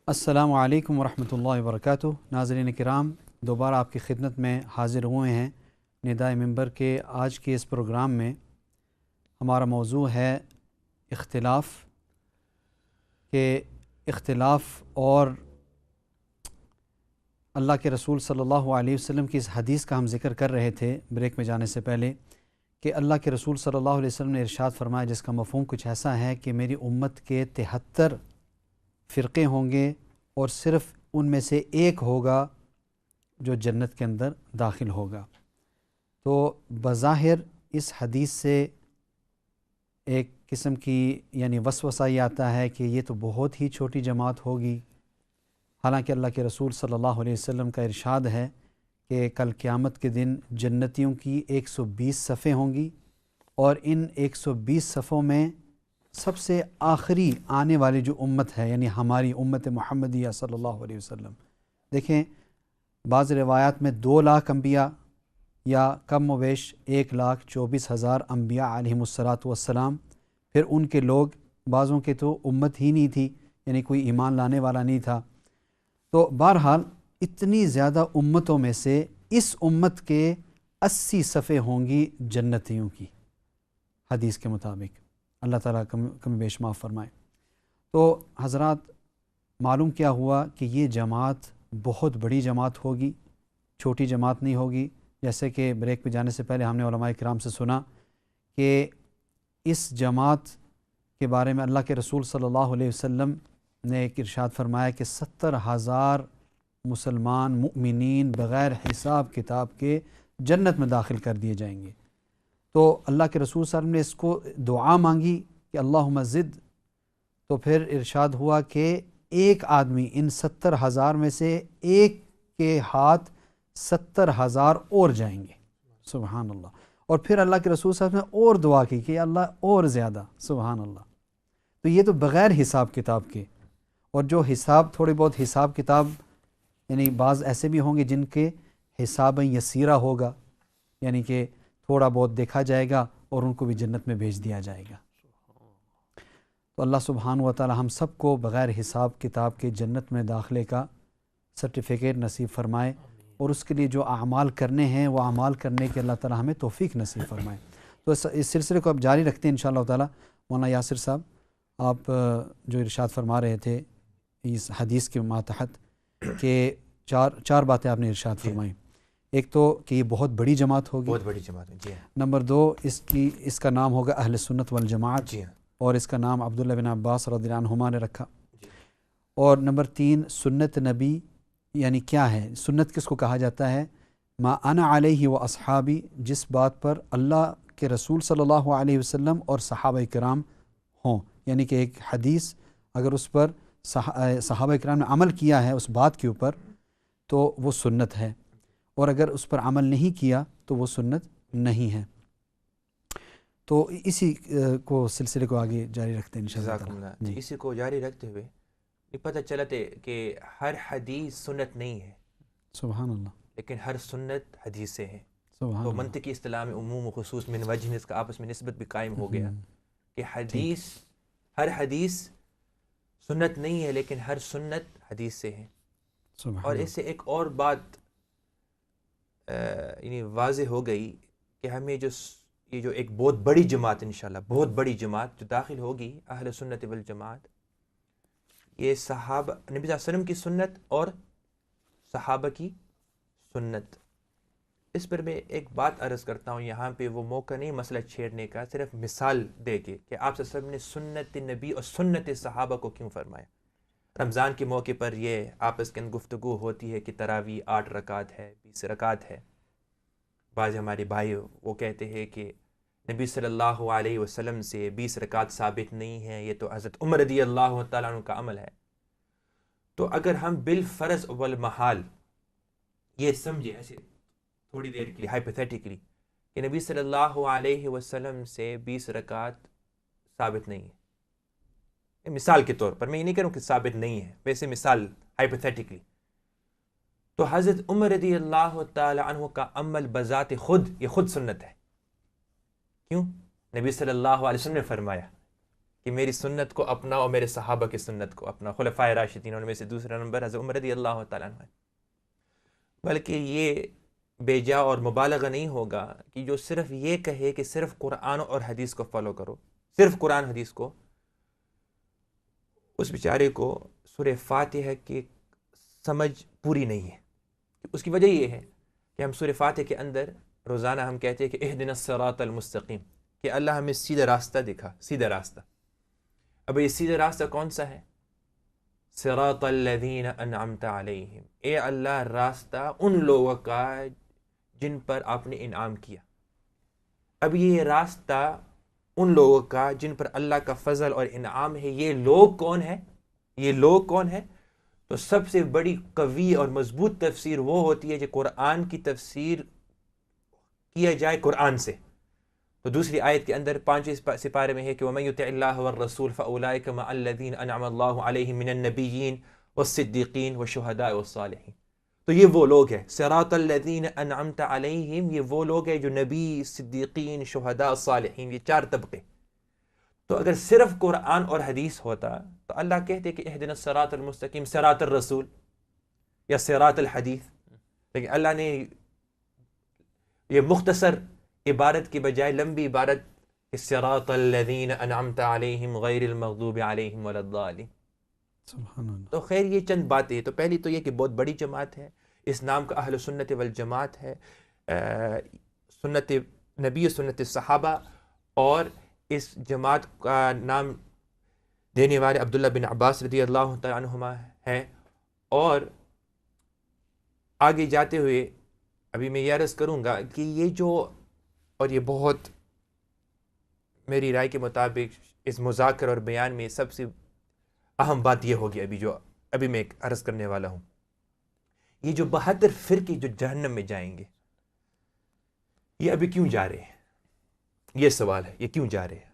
السلام علیکم ورحمۃ اللہ وبرکاتہ۔ ناظرین کرام، دوبارہ آپ کی خدمت میں حاضر ہوئے ہیں ندائے منبر کے آج کے اس پروگرام میں۔ ہمارا موضوع ہے اختلاف اور اللہ کے رسول صلی اللہ علیہ وسلم کی اس حدیث کا ہم ذکر کر رہے تھے بریک میں جانے سے پہلے کہ اللہ کے رسول صلی اللہ علیہ وسلم نے ارشاد فرمایا، جس کا مفہوم کچھ ایسا ہے کہ میری امت کے 73 فرقے ہوں گے اور صرف ان میں سے ایک ہوگا جو جنت کے اندر داخل ہوگا۔ تو بظاہر اس حدیث سے ایک قسم کی وسوسہ یہ آتا ہے کہ یہ تو بہت ہی چھوٹی جماعت ہوگی، حالانکہ اللہ کے رسول صلی اللہ علیہ وسلم کا ارشاد ہے کہ کل قیامت کے دن جنتیوں کی 120 صفیں ہوں گی، اور ان 120 صفوں میں سب سے آخری آنے والی جو امت ہے ہماری امت محمدیہ صلی اللہ علیہ وسلم، دیکھیں بعض روایات میں 2 لاکھ انبیاء یا کم و بیش 1,24,000 انبیاء علیہم الصلاۃ والسلام، پھر ان کے لوگ بعضوں کے تو امت ہی نہیں تھی، کوئی ایمان لانے والا نہیں تھا۔ تو بہرحال اتنی زیادہ امتوں میں سے اس امت کے 80 صفیں ہوں گی جنتیوں کی، حدیث کے مطابق۔ اللہ تعالیٰ کم بیش معاف فرمائے۔ تو حضرات، معلوم کیا ہوا کہ یہ جماعت بہت بڑی جماعت ہوگی، چھوٹی جماعت نہیں ہوگی۔ جیسے کہ بریک پہ جانے سے پہلے ہم نے علماء کرام سے سنا کہ اس جماعت کے بارے میں اللہ کے رسول صلی اللہ علیہ وسلم نے ایک ارشاد فرمایا کہ 70,000 مسلمان مؤمنین بغیر حساب کتاب کے جنت میں داخل کر دیے جائیں گے۔ تو اللہ کے رسول صلی اللہ علیہ وسلم نے اس کو دعا مانگی کہ اللہم زد، تو پھر ارشاد ہوا کہ ایک آدمی ان 70,000 میں سے ایک کے ہاتھ 70,000 اور جائیں گے، سبحان اللہ۔ اور پھر اللہ کے رسول صلی اللہ علیہ وسلم نے اور دعا کی کہ اللہ اور زیادہ، سبحان اللہ۔ تو یہ تو بغیر حساب کتاب کے، اور جو حساب تھوڑی بہت حساب کتاب بعض ایسے بھی ہوں گے جن کے حساب یسیرہ ہوگا، کہ تھوڑا بہت دیکھا جائے گا اور ان کو بھی جنت میں بھیج دیا جائے گا۔ تو اللہ سبحانہ و تعالی ہم سب کو بغیر حساب کتاب کے جنت میں داخلے کا سرٹیفکیٹ نصیب فرمائے، اور اس کے لیے جو اعمال کرنے ہیں وہ اعمال کرنے کے اللہ تعالی ہمیں توفیق نصیب فرمائے۔ تو اس سلسلے کو اب جاری رکھتے ہیں انشاءاللہ تعالی۔ مولانا یاسر صاحب، آپ جو ارشاد فرما رہے تھے اس حدیث کے ماتحت کہ چار باتیں آپ نے ارشاد فرمائیں۔ ایک تو کہ یہ بہت بڑی جماعت ہوگی، بہت بڑی جماعت ہے، جی ہاں۔ نمبر 2، اس کا نام ہوگا اہل سنت والجماعت، جی ہاں، اور اس کا نام عبداللہ بن عباس رضی اللہ عنہما نے رکھا۔ جی۔ اور نمبر 3، سنت نبی کیا ہے؟ سنت کس کو کہا جاتا ہے؟ ما انا علیہ و اصحابی، جس بات پر اللہ کے رسول صلی اللہ علیہ وسلم اور صحابہ کرام ہوں، کہ ایک حدیث اگر اس پر صحابہ کرام نے عمل کیا ہے اس بات کے اوپر تو وہ سنت ہے، اور اگر اس پر عمل نہیں کیا تو وہ سنت نہیں ہے۔ تو اسی کو سلسلے کو آگے جاری رکھتے ہیں انشاءاللہ جزاکم اللہ۔ تعالی۔ اسی کو جاری رکھتے ہوئے یہ پتہ چلتے کہ ہر حدیث سنت نہیں ہے، سبحان اللہ، لیکن ہر سنت حدیث سے ہے۔ سبحان تو اللہ۔ منطقی اصطلاح میں عموم و خصوص من وجہ اس کا آپس میں نسبت بھی قائم ہو گیا کہ ہر حدیث سنت نہیں ہے، لیکن ہر سنت حدیث سے ہے۔ سبحان اور اللہ۔ اس سے ایک اور بات واضح ہو گئی کہ ہمیں یہ جو ایک بہت بڑی جماعت، انشاءاللہ بہت بڑی جماعت جو داخل ہوگی اہل سنت والجماعت، یہ صحابہ نبی صلی اللہ علیہ وسلم کی سنت اور صحابہ کی سنت۔ اس پر میں ایک بات عرض کرتا ہوں، یہاں پہ وہ موقع نہیں مسئلہ چھیڑنے کا، صرف مثال دے کے کہ آپ صلی اللہ علیہ وسلم نے سنت نبی اور سنت صحابہ کو کیوں فرمایا۔ رمضان کے موقع پر یہ آپس کے اندر گفتگو ہوتی ہے کہ تراویح 8 رکعت ہے، 20 رکعت ہے۔ بعض ہمارے بھائی وہ کہتے ہیں کہ نبی صلی اللہ علیہ وسلم سے 20 رکعت ثابت نہیں ہے، یہ تو حضرت عمر رضی اللہ تعالیٰ عنہ کا عمل ہے۔ تو اگر ہم بالفرض والمحال یہ سمجھے ایسے تھوڑی دیر کے لیے ہائپوتھیٹیکلی کہ نبی صلی اللہ علیہ وسلم سے 20 رکعت ثابت نہیں ہے، مثال کے طور پر، میں یہ نہیں کہہ رہا ہوں کہ ثابت نہیں ہے، ویسے مثال ہائپوتھیٹیکلی، تو حضرت عمر رضی اللہ تعالی عنہ کا عمل بذات خود یہ خود سنت ہے۔ کیوں؟ نبی صلی اللہ علیہ وسلم نے فرمایا کہ میری سنت کو اپنا اور میرے صحابہ کی سنت کو اپنا، خلفائے راشدین، ان میں سے دوسرا نمبر حضرت عمر رضی اللہ تعالیٰ عنہ. بلکہ یہ بے جا اور مبالغہ نہیں ہوگا کہ جو صرف یہ کہے کہ صرف قرآن اور حدیث کو فالو کرو، صرف قرآن حدیث کو، اس بیچارے کو سورہ فاتحہ کی سمجھ پوری نہیں ہے. اس کی وجہ یہ ہے کہ ہم سورہ فاتحہ کے اندر روزانہ ہم کہتے ہیں کہ اہدنا الصراط المستقیم، کہ اللہ ہمیں سیدھا راستہ دکھا، سیدھا راستہ. اب یہ سیدھا راستہ کون سا ہے؟ صراط الذین انعمت علیہم، اے اللہ راستہ ان لوگوں کا جن پر آپ نے انعام کیا. اب یہ راستہ ان لوگوں کا جن پر اللہ کا فضل اور انعام ہے، یہ لوگ کون ہے؟ یہ لوگ کون ہے؟ تو سب سے بڑی قوی اور مضبوط تفسیر وہ ہوتی ہے کہ قرآن کی تفسیر کیا جائے قرآن سے. تو دوسری آیت کے اندر 5ویں سپارے میں ہے کہ وَمَن يُطِعِ اللَّهَ وَالرَّسُولَ فَأُولَٰئِكَ مَعَ الَّذِينَ أَنْعَمَ اللَّهُ عَلَيْهِم مِّنَ النَّبِيِّينَ وَالصِّدِّيقِينَ وَالشُّهَدَاءِ وَالصَّالِحِينَ. تو یہ وہ لوگ ہیں صراط الذین انعمت علیہم، یہ وہ لوگ ہیں جو نبی، صدیقین، شہداء، صالحین، یہ 4 طبقے. تو اگر صرف قرآن اور حدیث ہوتا تو اللہ کہتے کہ اہدنا الصراط المستقیم، صراط الرسول یا صراط الحدیث. لیکن اللہ نے یہ مختصر عبارت کی بجائے لمبی عبارت صراط الذین انعمت علیہم غیر المغضوب علیہم ولا الضالین. سبحان اللہ. تو خیر یہ چند باتیں. تو پہلی تو یہ کہ بہت بڑی جماعت ہے، اس نام کا اہل سنت والجماعت ہے، سنت نبی، سنت صحابہ، اور اس جماعت کا نام دینے والے عبداللہ بن عباس رضی اللہ تعالیٰ عنہما ہیں. اور آگے جاتے ہوئے ابھی میں یہ عرض کروں گا کہ یہ جو، اور یہ بہت میری رائے کے مطابق اس مذاکر اور بیان میں سب سے اہم بات یہ ہوگی ابھی میں ایک عرض کرنے والا ہوں. یہ جو 72 فرقے جو جہنم میں جائیں گے، یہ ابھی کیوں جا رہے ہیں؟ یہ سوال ہے، یہ کیوں جا رہے ہیں؟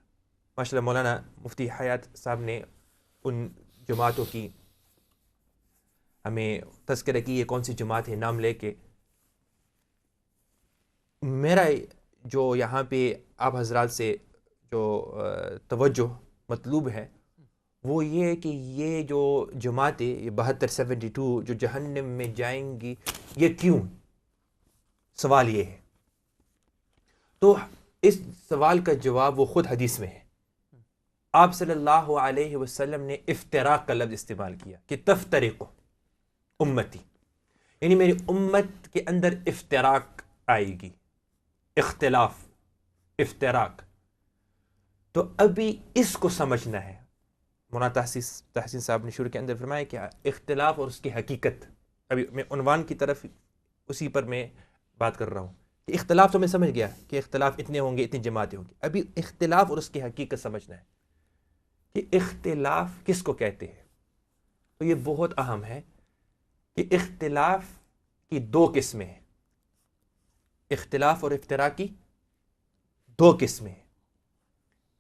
ماشاءاللہ مولانا مفتی حیات صاحب نے ان جماعتوں کی ہمیں تذکرہ کی، یہ کون سی جماعت ہے نام لے کے. میرا جو یہاں پہ آپ حضرات سے جو توجہ مطلوب ہے وہ یہ ہے کہ یہ جو جماعتیں، یہ 72 جو جہنم میں جائیں گی، یہ کیوں؟ سوال یہ ہے. تو اس سوال کا جواب وہ خود حدیث میں ہے. آپ صلی اللہ علیہ وسلم نے افتراق کا لفظ استعمال کیا کہ تفترق امتی، یعنی میری امت کے اندر افتراق آئے گی، اختلاف، افتراق. تو ابھی اس کو سمجھنا ہے. مولانا تحسین صاحب نے شروع کے اندر فرمایا کہ اختلاف اور اس کی حقیقت، ابھی میں عنوان کی طرف اسی پر میں بات کر رہا ہوں کہ اختلاف تو میں سمجھ گیا کہ اختلاف اتنے ہوں گے، اتنی جماعتیں ہوں گی. ابھی اختلاف اور اس کی حقیقت سمجھنا ہے کہ اختلاف کس کو کہتے ہیں. تو یہ بہت اہم ہے کہ اختلاف کی 2 قسمیں ہیں. اختلاف اور افتراق کی 2 قسمیں ہیں.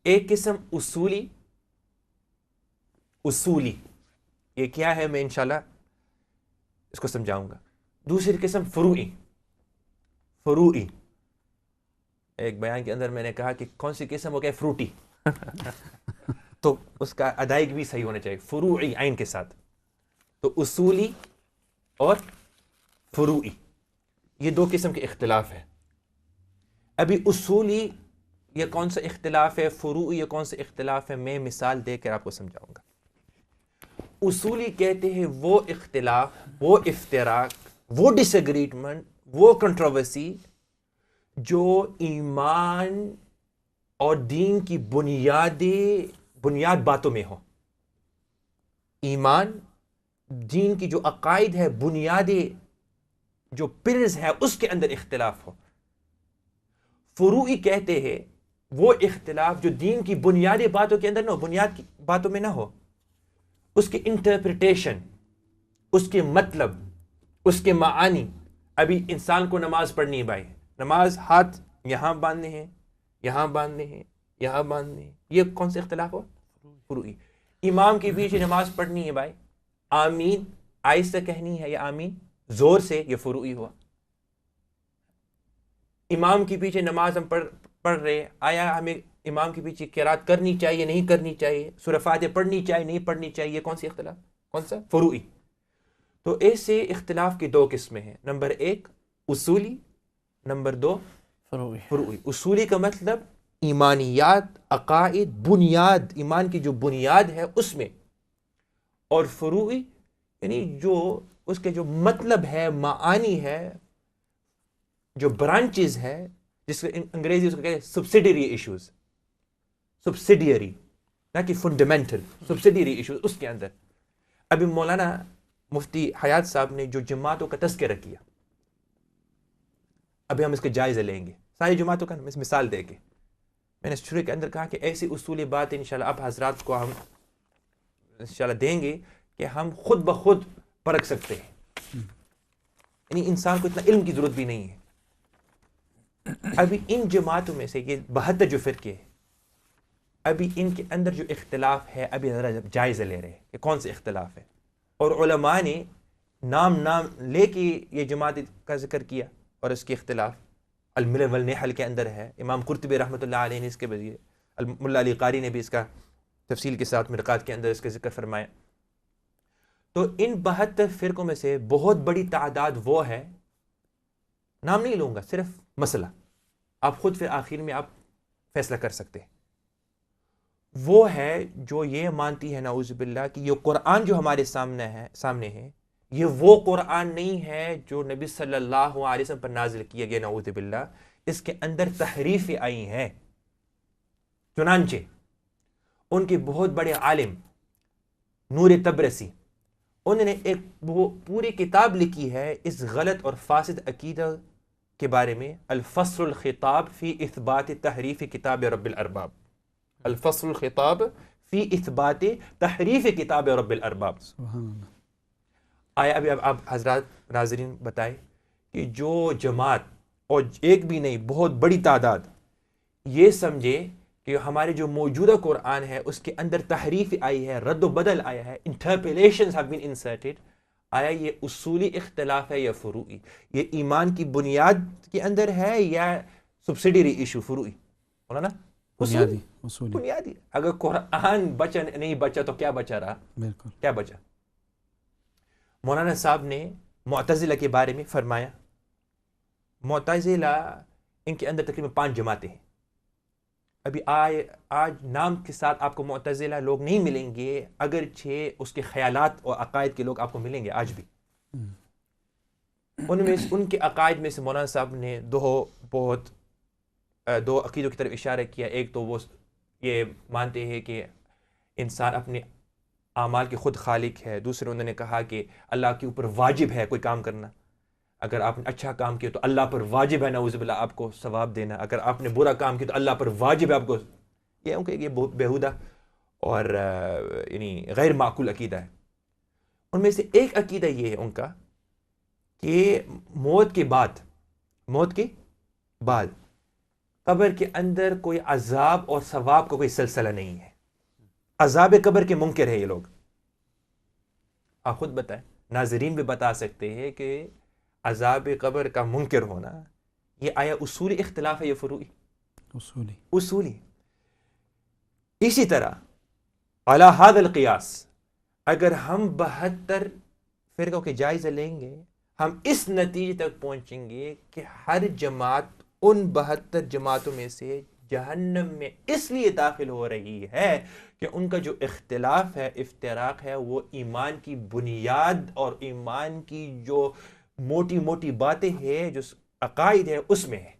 ایک قسم اصولی، یہ کیا ہے میں انشاءاللہ اس کو سمجھاؤں گا. دوسری قسم فروعی. ایک بیان کے اندر میں نے کہا کہ کون سی قسم ہو گیا؟ فروٹی. تو اس کا ادائیگی بھی صحیح ہونا چاہیے، فروعی عین کے ساتھ. تو اصولی اور فروعی، یہ 2 قسم کے اختلاف ہیں. ابھی اصولی یہ کون سا اختلاف ہے، فروعی یہ کون سا اختلاف ہے، میں مثال دے کر آپ کو سمجھاؤں گا. اصولی کہتے ہیں وہ اختلاف، وہ افتراق، وہ ڈس ایگریمنٹ، وہ کنٹروورسی جو ایمان اور دین کی بنیاد باتوں میں ہو. ایمان، دین کی جو عقائد ہے، بنیادی جو پلرز ہے، اس کے اندر اختلاف ہو. فروعی کہتے ہیں وہ اختلاف جو دین کی بنیادی باتوں کے اندر نہ ہو، بنیاد کی باتوں میں نہ ہو، اس کی انٹرپریٹیشن، اس کے مطلب، اس کے معانی. ابھی انسان کو نماز پڑھنی ہے بھائی، نماز ہاتھ یہاں باندھنے ہیں، یہاں باندھنے ہیں، یہاں باندھنے ہیں، یہ کون سے اختلاف ہو؟ فروعی. امام کے پیچھے نماز پڑھنی ہے بھائی، آمین آہستہ کہنی ہے یا آمین زور سے، یہ فروعی ہوا. امام کے پیچھے نماز ہم پڑھ رہے، آیا ہمیں امام کے پیچھے قرات کرنی چاہیے نہیں کرنی چاہیے, سورہ فاتحہ پڑھنی چاہیے نہیں پڑھنی چاہیے, یہ کون سی اختلاف, کون سا, فروعی. تو ایسے اختلاف کی دو قسمیں ہیں, نمبر 1 اصولی, نمبر 2 فروعی. اصولی کا مطلب ایمانیات, عقائد, بنیاد, ایمان کی جو بنیاد ہے اس میں, اور فروعی یعنی جو اس کے جو مطلب ہے, معانی ہے, جو برانچز ہے, جس کو انگریزی اس کو کہتے ہیں سبسیڈیری ایشوز, سبسیڈیری نہ کہ فنڈامنٹل, سبسیڈیری ایشوز اس کے اندر. ابھی مولانا مفتی حیات صاحب نے جو جماعتوں کا تذکرہ کیا, ابھی ہم اس کے جائزہ لیں گے ساری جماعتوں کا. مثال دے کے میں نے شروع کے اندر کہا کہ ایسی اصولی باتیں انشاءاللہ اب حضرات کو ہم انشاءاللہ دیں گے کہ ہم خود بخود پرکھ سکتے ہیں, یعنی انسان کو اتنا علم کی ضرورت بھی نہیں ہے. ابھی ان جماعتوں میں سے یہ 72 جو فرقے ہیں, ابھی ان کے اندر جو اختلاف ہے ابھی ذرا جائزہ لے رہے ہیں کہ کون سے اختلاف ہے, اور علماء نے نام لے کے یہ جماعت کا ذکر کیا, اور اس کے اختلاف الملل والنحل کے اندر ہے. امام قرطبی رحمۃ اللہ علیہ نے اس کے وزیر, ملا علی قاری نے بھی اس کا تفصیل کے ساتھ مرقات کے اندر اس کا ذکر فرمایا. تو ان 72 فرقوں میں سے بہت بڑی تعداد وہ ہے, نام نہیں لوں گا, صرف مسئلہ آپ خود پھر آخر میں آپ فیصلہ کر سکتے ہیں, وہ ہے جو یہ مانتی ہے نعوذ باللہ کہ یہ قرآن جو ہمارے سامنے ہے یہ وہ قرآن نہیں ہے جو نبی صلی اللہ علیہ وسلم پر نازل کیا گیا, نعوذ باللہ اس کے اندر تحریفیں آئی ہیں. چنانچہ ان کے بہت بڑے عالم نور تبرسی, انہوں نے ایک پوری کتاب لکھی ہے اس غلط اور فاسد عقیدہ کے بارے میں, الفصل الخطاب فی اثبات تحریف کتاب رب الارباب. الفصل الخطاب فی اثبات تحریف کتاب رب الارباب. سبحان اللہ. آیا ابھی اب آپ حضرات ناظرین بتائیں کہ جو جماعت, اور ایک بھی نہیں بہت بڑی تعداد, یہ سمجھے کہ ہمارے جو موجودہ قرآن ہے اس کے اندر تحریف آئی ہے, رد و بدل آیا ہے, interpolations have been inserted, آیا یہ اصولی اختلاف ہے یا فروعی؟ یہ ایمان کی بنیاد کے اندر ہے یا سبسیڈیری ایشو فروعی؟ مولانا بنیادی. اگر قرآن بچا نہیں بچا تو کیا بچا رہا؟ بالکل کیا بچا؟ مولانا صاحب نے معتزلہ کے بارے میں فرمایا, معتزلہ ان کے اندر تقریباً 5 جماعتیں ہیں. ابھی آج نام کے ساتھ آپ کو معتزلہ لوگ نہیں ملیں گے, اگرچہ اس کے خیالات اور عقائد کے لوگ آپ کو ملیں گے آج بھی. ان کے عقائد میں سے مولانا صاحب نے دو عقیدوں کی طرف اشارہ کیا. ایک تو وہ یہ مانتے ہیں کہ انسان اپنے اعمال کے خود خالق ہے. دوسرے انہوں نے کہا کہ اللہ کے اوپر واجب ہے کوئی کام کرنا, اگر آپ نے اچھا کام کیا تو اللہ پر واجب ہے نعوذ باللہ آپ کو ثواب دینا, اگر آپ نے برا کام کیا تو اللہ پر واجب ہے آپ کو. یہ بیہودہ اور یعنی غیر معقول عقیدہ ہے. ان میں سے ایک عقیدہ یہ ہے ان کا کہ موت کے بعد قبر کے اندر کوئی عذاب اور ثواب کا کوئی سلسلہ نہیں ہے. عذاب قبر کے منکر ہے یہ لوگ. آپ خود بتائیں, ناظرین بھی بتا سکتے ہیں کہ عذاب قبر کا منکر ہونا یہ آیا اصولی اختلاف ہے یا فروعی؟ اصولی. اسی طرح علی ھذا القیاس اگر ہم 72 فرقوں کے جائزہ لیں گے, ہم اس نتیجے تک پہنچیں گے کہ ہر جماعت ان 72 جماعتوں میں سے جہنم میں اس لیے داخل ہو رہی ہے کہ ان کا جو اختلاف ہے, افتراق ہے, وہ ایمان کی بنیاد اور ایمان کی جو موٹی موٹی باتیں ہیں, جو عقائد ہے, اس میں ہے.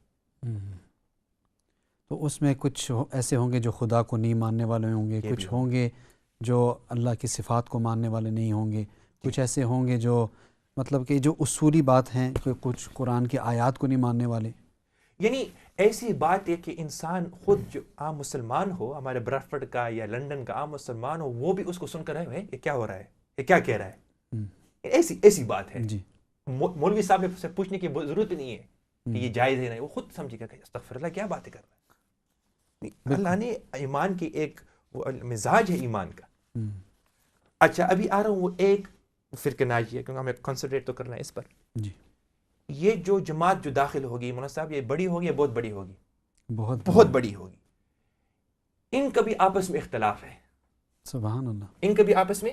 تو اس میں کچھ ایسے ہوں گے جو خدا کو نہیں ماننے والے ہوں گے, کچھ ہوں گے جو اللہ کی صفات کو ماننے والے نہیں ہوں گے, کچھ ایسے ہوں گے جو مطلب کہ جو اصولی بات ہیں, کچھ قرآن کی آیات کو نہیں ماننے والے. یعنی ایسی بات ہے کہ انسان خود جو عام مسلمان ہو, ہمارے برافرڈ کا یا لندن کا عام مسلمان ہو, وہ بھی اس کو سن کر رہے ہیں یہ کیا ہو رہا ہے, یہ کیا کہہ رہا ہے. ایسی بات ہے. جی, مولوی صاحب سے پوچھنے کی ضرورت نہیں ہے کہ یہ جائز ہے نہیں, وہ خود سمجھے گا کہ استغفر اللہ کیا باتیں کر رہا ہے. اللہ نے ایمان کی ایک مزاج ہے ایمان کا. اچھا ابھی آ رہا ہوں وہ ایک فرقہ ناجیہ, کیونکہ ہمیں کنسنٹریٹ تو کرنا ہے اس پر. جی, یہ جو جماعت جو داخل ہوگی مولانا صاحب, یہ بڑی ہوگی یا بہت بڑی ہوگی؟ بہت بڑی ہوگی. ان کا بھی آپس میں اختلاف ہے، سبحان اللہ، ان کا بھی آپس میں،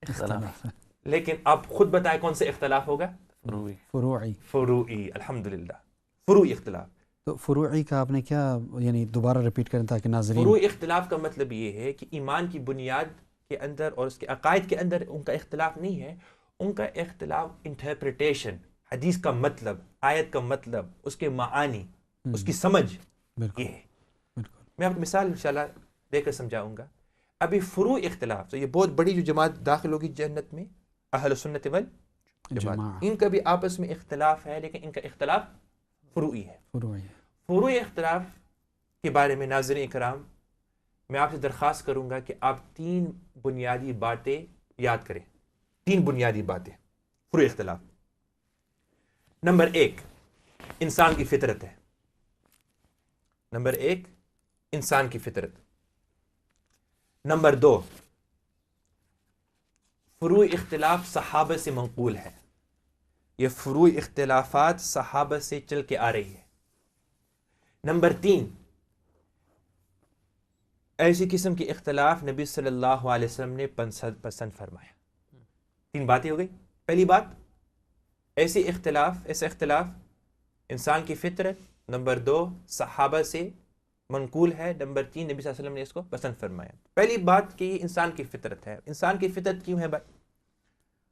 اختلاف لیکن آپ خود بتائیں کون سے اختلاف ہوگا؟ فروعی. فروعی. فروعی. الحمدللہ فروعی اختلاف. تو فروعی کا آپ نے کیا یعنی دوبارہ ریپیٹ کریں تاکہ ناظرین. فروعی اختلاف کا مطلب یہ ہے کہ ایمان کی بنیاد کے اندر اور اس کے عقائد کے اندر ان کا اختلاف نہیں ہے، ان کا اختلاف انٹرپریٹیشن، حدیث کا مطلب، آیت کا مطلب، اس کے معانی، اس کی سمجھ، بالکل یہ ہے. بالکل. میں آپ کو مثال انشاءاللہ دے کر سمجھاؤں گا. ابھی فروع اختلاف، تو یہ بہت بڑی جو جماعت داخل ہوگی جنت میں، اہل سنت والجماعت، جماعت. ان کا بھی آپس میں اختلاف ہے، لیکن ان کا اختلاف فروعی ہے. فروعی. فروعی اختلاف کے بارے میں ناظرین اکرام میں آپ سے درخواست کروں گا کہ آپ 3 بنیادی باتیں یاد کریں. 3 بنیادی باتیں فروعی اختلاف. نمبر 1 انسان کی فطرت ہے. نمبر 1 انسان کی فطرت. نمبر 2 فروعی اختلاف صحابہ سے منقول ہے. یہ فروعی اختلافات صحابہ سے چل کے آ رہی ہے. نمبر 3 ایسی قسم کے اختلاف نبی صلی اللہ علیہ وسلم نے پسند فرمایا. 3 باتیں ہو گئی. پہلی بات ایسا اختلاف انسان کی فطرت. نمبر 2 صحابہ سے منقول ہے. نمبر 3 نبی صلی اللہ علیہ وسلم نے اس کو پسند فرمایا. پہلی بات کہ یہ انسان کی فطرت ہے. انسان کی فطرت کیوں ہے بھائی؟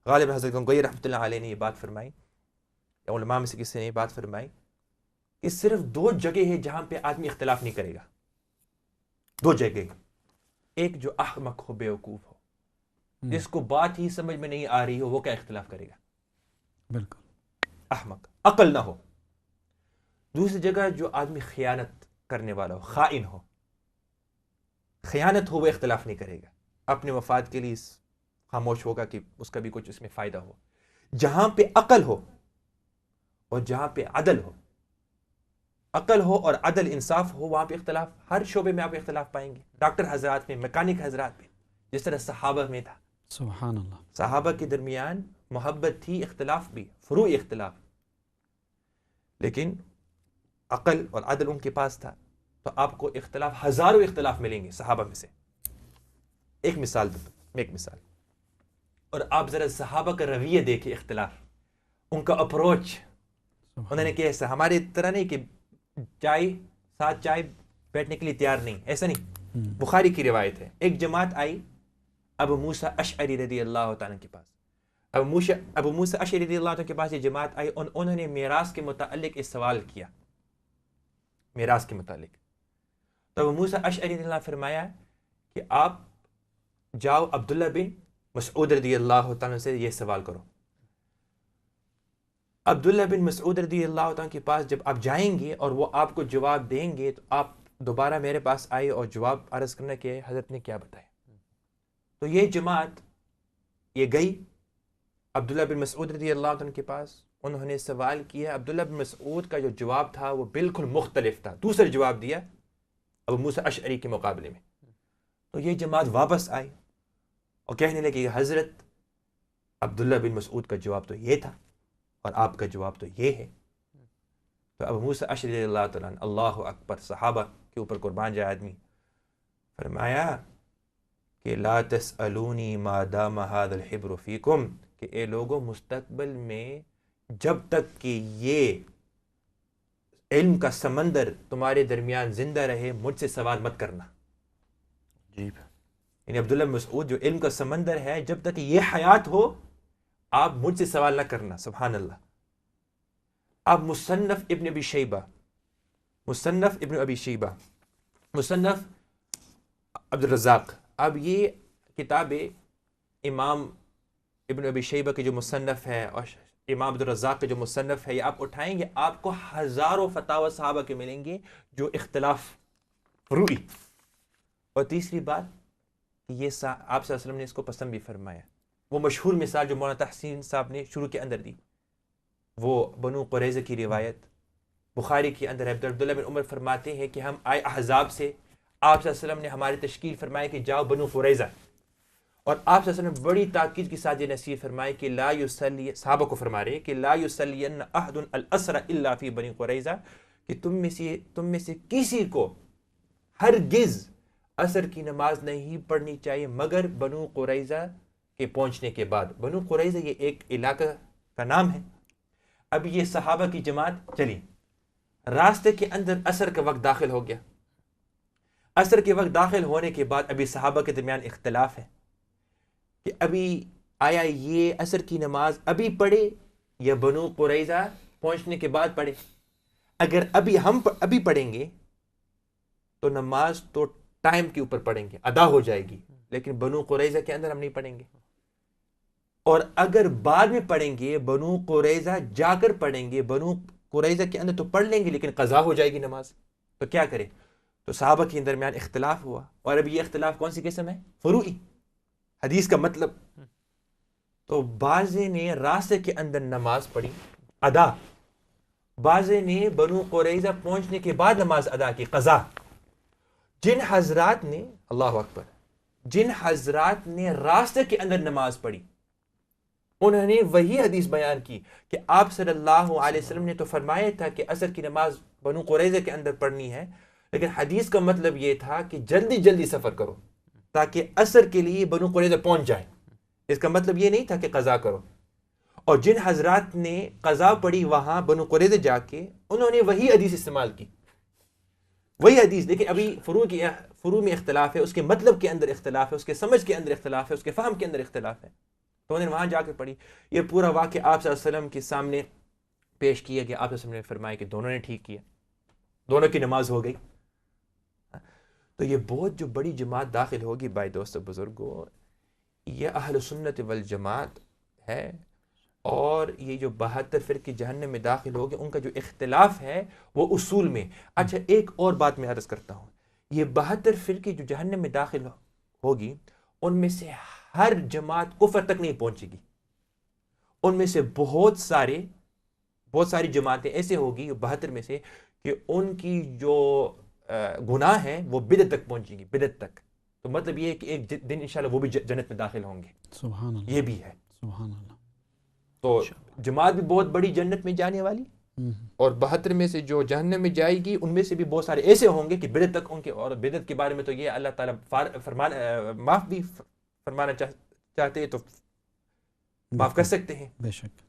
غالب حضرت گنگوئی رحمۃ اللہ علیہ نے یہ بات فرمائی، یا علماء میں سے کسی نے یہ بات فرمائی کہ صرف 2 جگہ ہے جہاں پہ آدمی اختلاف نہیں کرے گا. 2 جگہ. ایک جو احمق ہو، بیوقوف ہو، جس کو بات ہی سمجھ میں نہیں آ رہی ہو، وہ کیا اختلاف کرے گا؟ بالکل احمق، عقل نہ ہو. دوسری جگہ جو آدمی خیانت کرنے والا ہو، خائن ہو، خیانت ہو، وہ اختلاف نہیں کرے گا. اپنے مفاد کے لیے خاموش ہوگا کہ اس کا بھی کچھ اس میں فائدہ ہو. جہاں پہ عقل ہو اور جہاں پہ عدل ہو، عقل ہو اور عدل انصاف ہو، وہاں پہ اختلاف، ہر شعبے میں آپ اختلاف پائیں گے. ڈاکٹر حضرات میں، میکینک حضرات میں، جس طرح صحابہ میں تھا. سبحان اللہ. صحابہ کے درمیان محبت تھی، اختلاف بھی، فروعی اختلاف، لیکن عقل اور عدل ان کے پاس تھا. تو آپ کو اختلاف، ہزاروں اختلاف ملیں گے صحابہ میں سے. ایک مثال دوں، ایک مثال. اور آپ ذرا صحابہ کا رویہ دیکھیں، اختلاف، ان کا اپروچ. انہوں نے کیسا، ہمارے طرح نہیں کہ ساتھ چائے بیٹھنے کے لیے تیار نہیں، ایسا نہیں. بخاری کی روایت ہے، ایک جماعت آئی ابو موسیٰ اشعری رضی اللہ تعالیٰ کے پاس. ابو موسیٰ اشعری رضی اللہ تعالیٰ کے پاس یہ جماعت آئی، انہوں نے میراث کے متعلق ایک سوال کیا، میراث کے متعلق. تو ابو موسیٰ اشعری رضی اللہ فرمایا کہ آپ جاؤ عبداللہ بن مسعود رضی اللہ تعالیٰ سے یہ سوال کرو. عبداللہ بن مسعود رضی اللہ تعالیٰ کے پاس جب آپ جائیں گے اور وہ آپ کو جواب دیں گے، تو آپ دوبارہ میرے پاس آئے اور جواب عرض کرنا کہ حضرت نے کیا بتایا. تو یہ جماعت یہ گئی عبداللہ بن مسعود رضی اللہ عنہ کے پاس. انہوں نے سوال کیا، عبداللہ بن مسعود کا جو جواب تھا وہ بالکل مختلف تھا، دوسرا جواب دیا ابو موسیٰ اشعری کے مقابلے میں. تو یہ جماعت واپس آئی اور کہنے لگی کہ حضرت عبداللہ بن مسعود کا جواب تو یہ تھا اور آپ کا جواب تو یہ ہے. تو ابو موسیٰ اشعری رضی اللہ تعالیٰ عنہ، اللہ اکبر، صحابہ کے اوپر قربان جائے آدمی، فرمایا کہ لا تسألونی ما دام هذا الحبر فیکم، کہ اے لوگوں مستقبل میں جب تک کہ یہ علم کا سمندر تمہارے درمیان زندہ رہے مجھ سے سوال مت کرنا. یعنی عبداللہ بن مسعود جو علم کا سمندر ہے، جب تک یہ حیات ہو آپ مجھ سے سوال نہ کرنا. سبحان اللہ. آپ مصنف ابن ابی شیبہ، مصنف عبد الرزاق، اب یہ کتاب امام ابن ابی شیبہ کے جو مصنف ہے اور امام عبد الرزاق کے جو مصنف ہے، یہ آپ اٹھائیں گے آپ کو ہزاروں فتاوی صحابہ کے ملیں گے جو اختلاف فروعی. اور تیسری بات، یہ آپ صلی اللہ علیہ وسلم نے اس کو پسند بھی فرمایا. وہ مشہور مثال جو مولانا تحسین صاحب نے شروع کے اندر دی، وہ بنو قریظہ کی روایت بخاری کے اندر ہے. عبداللہ بن عمر فرماتے ہیں کہ ہم آئے احزاب سے، آپ صلی اللہ علیہ وسلم نے ہماری تشکیل فرمائی کہ جاؤ بنو قریظہ، اور آپ صلی اللہ علیہ وسلم نے بڑی تاکید کے ساتھ یہ نصیحت فرمائی کہ لا یصلی، صحابہ کو فرما رہے کہ لا یصلین احد العصر الا فی بنی قریظہ، کہ تم میں سے کسی کو ہرگز عصر کی نماز نہیں پڑھنی چاہیے مگر بنو قریظہ کے پہنچنے کے بعد. بنو قریظہ یہ ایک علاقہ کا نام ہے. اب یہ صحابہ کی جماعت چلی, راستے کے اندر عصر کا وقت داخل ہو گیا. عصر کے وقت داخل ہونے کے بعد ابھی صحابہ کے درمیان اختلاف ہے کہ ابھی آیا یہ عصر کی نماز ابھی پڑھے یا بنو قریظہ پہنچنے کے بعد پڑھے. اگر ہم ابھی پڑھیں گے تو نماز تو ٹائم کے اوپر پڑھیں گے, ادا ہو جائے گی, لیکن بنو قریظہ کے اندر ہم نہیں پڑھیں گے. اور اگر بعد میں پڑھیں گے, بنو قریظہ جا کر پڑھیں گے, بنو قریظہ کے اندر تو پڑھ لیں گے لیکن قضا ہو جائے گی نماز, تو کیا کرے؟ تو صحابہ کے درمیان اختلاف ہوا. اور اب یہ اختلاف کون سی قسم ہے؟ فروعی, حدیث کا مطلب. تو بعضے نے راستے کے اندر نماز پڑھی ادا, بعضے نے بنو قریظہ پہنچنے کے بعد نماز ادا کی قضا. جن حضرات نے, اللہ اکبر, جن حضرات نے راستے کے اندر نماز پڑھی انہوں نے وہی حدیث بیان کی کہ آپ صلی اللہ علیہ وسلم نے تو فرمایا تھا کہ عصر کی نماز بنو قریظہ کے اندر پڑھنی ہے, لیکن حدیث کا مطلب یہ تھا کہ جلدی جلدی سفر کرو تاکہ عصر کے لیے بنو قریظہ پہنچ جائے. اس کا مطلب یہ نہیں تھا کہ قضا کرو. اور جن حضرات نے قضا پڑھی وہاں بنو قریظہ جا کے, انہوں نے وہی حدیث استعمال کی, وہی حدیث. لیکن ابھی فروع میں اختلاف ہے, اس کے مطلب کے اندر اختلاف ہے, اس کے سمجھ کے اندر اختلاف ہے, اس کے فہم کے اندر اختلاف ہے. تو انہوں نے وہاں جا کے پڑھی. یہ پورا واقعہ آپ صلی اللہ علیہ وسلم کے سامنے پیش کیا گیا. آپ صلی اللہ علیہ وسلم نے فرمایا کہ دونوں نے ٹھیک کیا, دونوں کی نماز ہو گئی. تو یہ بہت جو بڑی جماعت داخل ہوگی بھائی دوستو بزرگوں, یہ اہل سنت والجماعت ہے. اور یہ جو 72 فرقے جہنم میں داخل ہو گئے, ان کا جو اختلاف ہے وہ اصول میں. اچھا ایک اور بات میں عرض کرتا ہوں, یہ 72 فرقے جو جہنم میں داخل ہوگی ان میں سے ہر جماعت کفر تک نہیں پہنچے گی. ان میں سے بہت ساری جماعتیں ایسے ہوگی 72 میں سے کہ ان کی جو گناہ ہیں وہ بدعت تک پہنچیں گی, بدعت تک. تو مطلب یہ ہے کہ ایک دن انشاءاللہ وہ بھی جنت میں داخل ہوں گے. سبحان اللہ, یہ بھی ہے. سبحان اللہ. تو جماعت بھی بہت بڑی جنت میں جانے والی, اور 72 میں سے جو جہنم میں جائے گی ان میں سے بھی بہت سارے ایسے ہوں گے کہ بدعت تک ان کے. اور بدعت کے بارے میں تو یہ اللہ تعالیٰ معاف بھی فرمانا چاہتے ہیں تو معاف کر سکتے ہیں بے شک.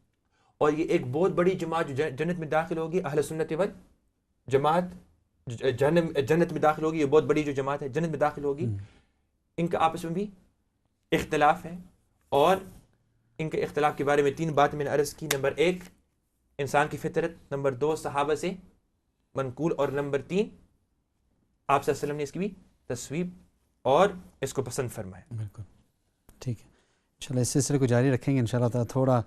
اور یہ ایک بہت بڑی جماعت جو جنت میں داخل ہوگی, اہل سنت والجماعت جنت میں داخل ہوگی. یہ بہت بڑی جو جماعت ہے جنت میں داخل ہوگی. ان کا آپس میں بھی اختلاف ہے, اور ان کے اختلاف کے بارے میں 3 باتیں میں نے عرض کی. نمبر 1 انسان کی فطرت, نمبر 2 صحابہ سے منقول, اور نمبر 3 آپ صلی اللہ علیہ وسلم نے اس کی بھی تصویب اور اس کو پسند فرمایا. بالکل ٹھیک ہے. انشاءاللہ اس سلسلے کو جاری رکھیں گے انشاءاللہ تعالیٰ تھوڑا,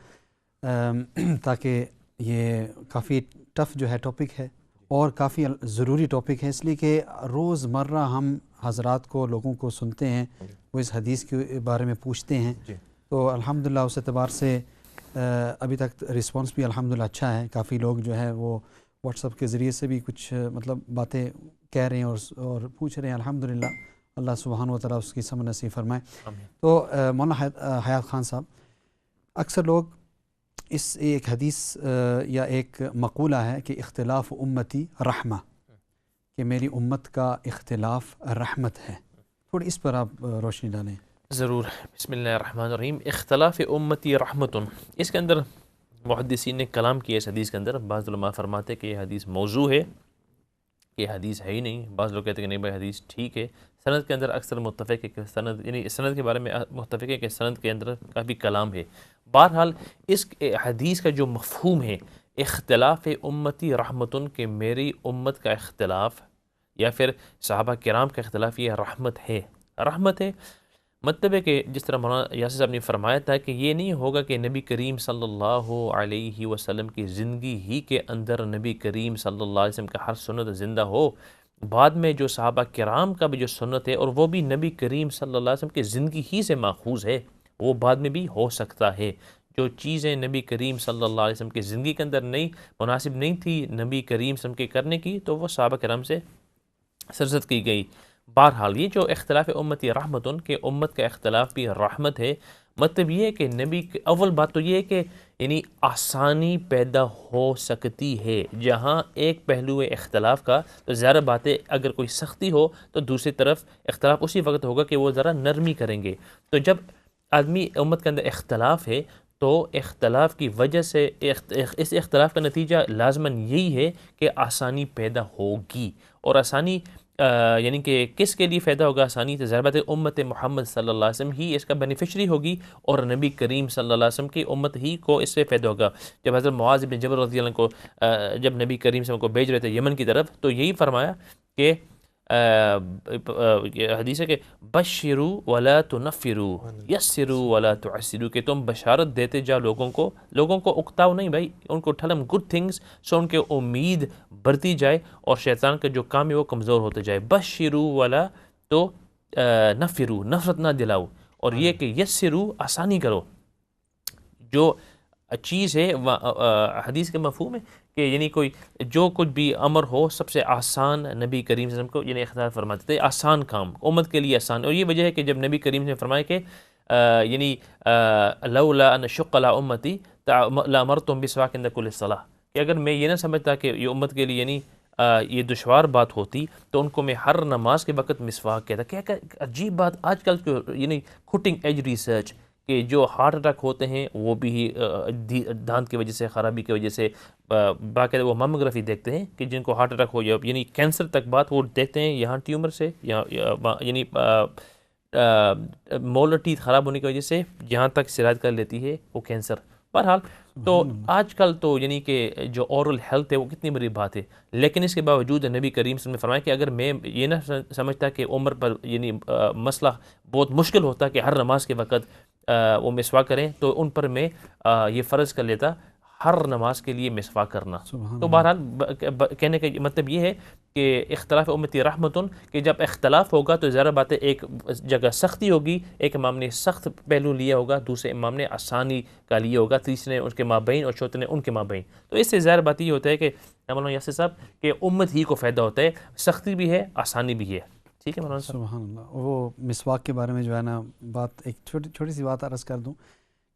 تاکہ یہ کافی ٹف جو ہے ٹاپک ہے اور کافی ضروری ٹاپک ہے, اس لیے کہ روز مرہ ہم حضرات کو, لوگوں کو سنتے ہیں, وہ اس حدیث کے بارے میں پوچھتے ہیں. تو الحمدللہ اس اعتبار سے ابھی تک رسپانس بھی الحمدللہ اچھا ہے. کافی لوگ جو ہے وہ واٹس ایپ کے ذریعے سے بھی کچھ مطلب باتیں کہہ رہے ہیں اور پوچھ رہے ہیں. الحمدللہ اللہ سبحانہ و تعالیٰ اس کی سمجھ نصیب فرمائے. تو مولانا حیات خان صاحب, اکثر لوگ اس ایک حدیث یا ایک مقولہ ہے کہ اختلاف امتی رحمہ, کہ میری امت کا اختلاف رحمت ہے. تھوڑی اس پر آپ روشنی ڈالیں. ضرور. بسم اللہ الرحمن الرحیم. اختلاف امتی رحمتن, اس کے اندر محدثین نے کلام کیا اس حدیث کے اندر. بعض علماء فرماتے کہ یہ حدیث موضوع ہے, کہ حدیث ہے ہی نہیں. بعض لوگ کہتے ہیں کہ نہیں بھائی حدیث ٹھیک ہے. سند کے اندر اکثر متفق ہے کہ سند, یعنی سند کے بارے میں متفق ہے کہ سند کے اندر کافی کلام ہے. بہرحال اس حدیث کا جو مفہوم ہے اختلاف امتی رحمتن, کہ میری امت کا اختلاف یا پھر صحابہ کرام کا اختلاف, یہ رحمت ہے. رحمت ہے مطلب ہے کہ جس طرح مولانا یاسر صاحب نے فرمایا تھا کہ یہ نہیں ہوگا کہ نبی کریم صلی اللہ علیہ وسلم کی زندگی ہی کے اندر نبی کریم صلی اللہ علیہ وسلم کا ہر سنت زندہ ہو, بعد میں جو صحابہ کرام کا بھی جو سنت ہے اور وہ بھی نبی کریم صلی اللہ علیہ وسلم کی زندگی ہی سے ماخوذ ہے, وہ بعد میں بھی ہو سکتا ہے. جو چیزیں نبی کریم صلی اللہ علیہ وسلم کی زندگی کے اندر نہیں مناسب نہیں تھی نبی کریم صلی اللہ علیہ وسلم کے کرنے کی, تو وہ صحابہ کرام سے سرزد کی گئی. بہرحال یہ جو اختلاف امتی رحمتن, کہ امت کا اختلاف بھی رحمت ہے. مطلب یہ ہے کہ نبی, اول بات تو یہ ہے کہ یعنی آسانی پیدا ہو سکتی ہے. جہاں ایک پہلو ہے اختلاف کا تو ظاہر بات ہے اگر کوئی سختی ہو تو دوسری طرف اختلاف اسی وقت ہوگا کہ وہ ذرا نرمی کریں گے. تو جب آدمی امت کے اندر اختلاف ہے تو اختلاف کی وجہ سے اس اختلاف کا نتیجہ لازماً یہی ہے کہ آسانی پیدا ہوگی. اور آسانی یعنی کہ کس کے لیے پیدا ہوگا آسانی؟ تو ظاہر بات ہے امت محمد صلی اللہ علیہ وسلم ہی اس کا بینیفیشری ہوگی اور نبی کریم صلی اللہ علیہ وسلم کی امت ہی کو اس سے پیدا ہوگا. جب حضرت معاذ بن جبل رضی اللہ عنہ کو جب نبی کریم صلی اللہ علیہ وسلم کو بھیج رہے تھے یمن کی طرف تو یہی فرمایا کہ حدیث ہے کہ بشروا ولا تنفروا یسروا ولا تعسروا، کہ تم بشارت دیتے جاؤ لوگوں کو اکتاؤ نہیں بھائی، ان کو ٹھلم گڈ تھنگس سو ان کے امید بڑھتی جائے اور شیطان کا جو کام ہے وہ کمزور ہوتے جائے. بشروا ولا تو نفروا، نفرت نہ دلاؤ، اور یہ کہ یسروا آسانی کرو. جو چیز ہے حدیث کے مفہوم ہے کہ یعنی کوئی جو کچھ بھی امر ہو سب سے آسان نبی کریم صلی اللہ علیہ وسلم کو یعنی اختیار فرماتے تھے، آسان کام امت کے لیے آسان. اور یہ وجہ ہے کہ جب نبی کریم نے فرمایا کہ یعنی لولا ان اشق علی امتی لامرتهم بسواک عند کل صلاۃ، کہ اگر میں یہ نہ سمجھتا کہ یہ امت کے لیے یعنی یہ دشوار بات ہوتی تو ان کو میں ہر نماز کے وقت مسواک کہتا. کیا عجیب بات آج کل یعنی کٹنگ ایج ریسرچ کہ جو ہارٹ اٹیک ہوتے ہیں وہ بھی دانت کی وجہ سے، خرابی کی وجہ سے، باقاعدہ وہ ماموگرافی دیکھتے ہیں کہ جن کو ہارٹ اٹیک ہو یا یعنی کینسر تک بات وہ دیکھتے ہیں یہاں ٹیومر سے یعنی مولر ٹیتھ خراب ہونے کی وجہ سے جہاں تک سرایت کر لیتی ہے وہ کینسر. بہرحال تو آج کل تو یعنی کہ جو اورل ہیلتھ ہے وہ کتنی بڑی بات ہے، لیکن اس کے باوجود نبی کریم صلی اللہ علیہ وسلم نے فرمایا کہ اگر میں یہ نہ سمجھتا کہ عمر پر یعنی مسئلہ بہت مشکل ہوتا کہ ہر نماز کے وقت وہ مسواک کریں تو ان پر میں یہ فرض کر لیتا ہر نماز کے لیے مسواک کرنا. تو بہرحال کہنے کا مطلب یہ ہے کہ اختلاف امتی رحمتن، کہ جب اختلاف ہوگا تو ظاہر بات ہے ایک جگہ سختی ہوگی، ایک امام نے سخت پہلو لیا ہوگا، دوسرے امام نے آسانی کا لیا ہوگا، تیسرے نے اس کے مابین اور چوتھے نے ان کے مابین. تو اس سے ظاہر بات یہ ہوتا ہے کہ مولانا یاسر صاحب کہ امت ہی کو فائدہ ہوتا ہے، سختی بھی ہے آسانی بھی ہے. ٹھیک ہے مولانا صاحب؟ سبحان اللہ. وہ مسواک کے بارے میں جو ہے نا بات ایک چھوٹی سی بات عرض کر دوں